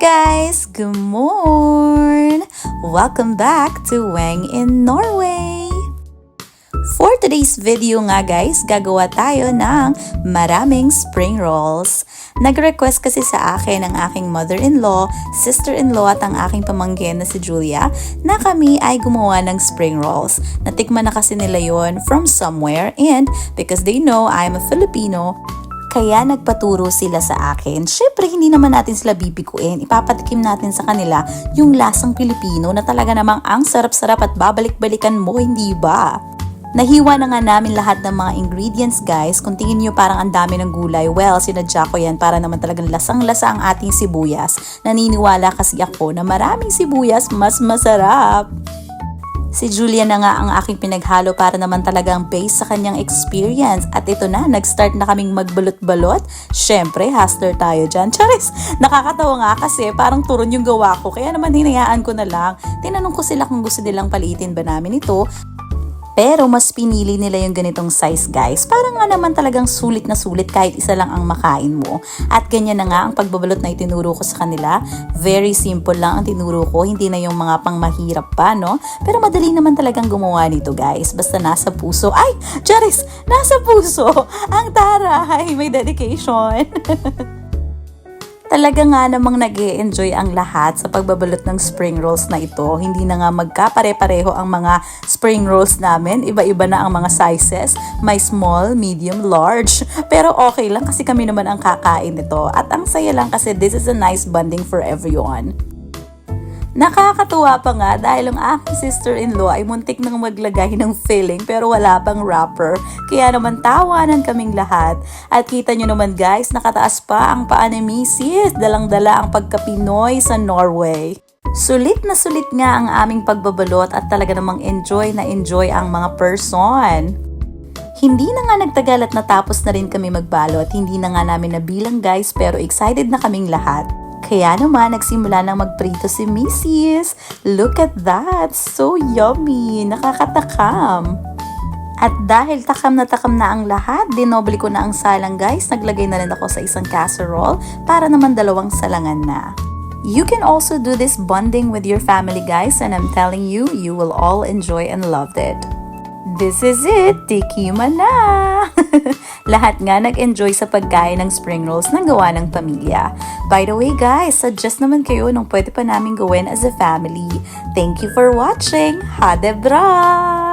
guys! Good morning! Welcome back to Wang in Norway! For today's video nga guys, gagawa tayo ng maraming spring rolls. Nag-request kasi sa akin ang aking mother-in-law, sister-in-law at ang aking pamangkin na si Julia na kami ay gumawa ng spring rolls. Natikman na kasi nila yon from somewhere and because they know I'm a Filipino, kaya nagpaturo sila sa akin. Syempre, hindi naman natin sila bibiguin. Ipapatikim natin sa kanila yung lasang Pilipino na talaga namang ang sarap-sarap at babalik-balikan mo, hindi ba? Nahiwa na nga namin lahat ng mga ingredients guys. Kung tingin nyo parang ang dami ng gulay, well, sinadya ko yan para naman talagang lasang-lasa ang ating sibuyas. Naniniwala kasi ako na maraming sibuyas mas masarap. Si Julia na nga ang aking pinaghalo para naman talagang base sa kanyang experience. At ito na, nag-start na kaming magbalot-balot. Syempre, hustler tayo dyan. Charis! Nakakatawa nga kasi parang turon yung gawa ko. Kaya naman hinayaan ko na lang. Tinanong ko sila kung gusto nilang paliitin ba namin ito. Pero mas pinili nila yung ganitong size guys. Parang nga naman talagang sulit na sulit kahit isa lang ang makain mo. At ganyan na nga ang pagbabalot na itinuro ko sa kanila. Very simple lang ang tinuro ko. Hindi na yung mga pang mahirap pa, no? Pero madali naman talagang gumawa nito guys. Basta nasa puso. Ay! Charis! Nasa puso! Ang taray! May dedication! Talaga nga namang nag-e-enjoy ang lahat sa pagbabalot ng spring rolls na ito. Hindi na nga magkapare-pareho ang mga spring rolls namin. Iba-iba na ang mga sizes. May small, medium, large. Pero okay lang kasi kami naman ang kakain nito. At ang saya lang kasi this is a nice bonding for everyone. Nakakatuwa pa nga dahil ang aking sister-in-law ay muntik nang maglagay ng filling pero wala pang wrapper. Kaya naman tawanan kaming lahat. At kita nyo naman guys, nakataas pa ang paa ni Mrs. Dalang-dala ang pagka-Pinoy sa Norway. Sulit nga ang aming pagbabalot at talaga namang enjoy na enjoy ang mga person. Hindi na nga nagtagal at natapos na rin kami magbalot. Hindi na nga namin nabilang guys pero excited na kaming lahat. Kaya naman, nagsimula nang magprito si Mrs. Look at that! So yummy! Nakakatakam! At dahil takam na ang lahat, dinoble ko na ang salang guys. Naglagay na rin ako sa isang casserole para naman 2 salangan na. You can also do this bonding with your family guys and I'm telling you, you will all enjoy and love it. This is it! Tikima na! Lahat nga nag-enjoy sa pagkain ng spring rolls na gawa ng pamilya. By the way guys, suggest naman kayo nung pwede pa namin gawin as a family. Thank you for watching! Ha de bra!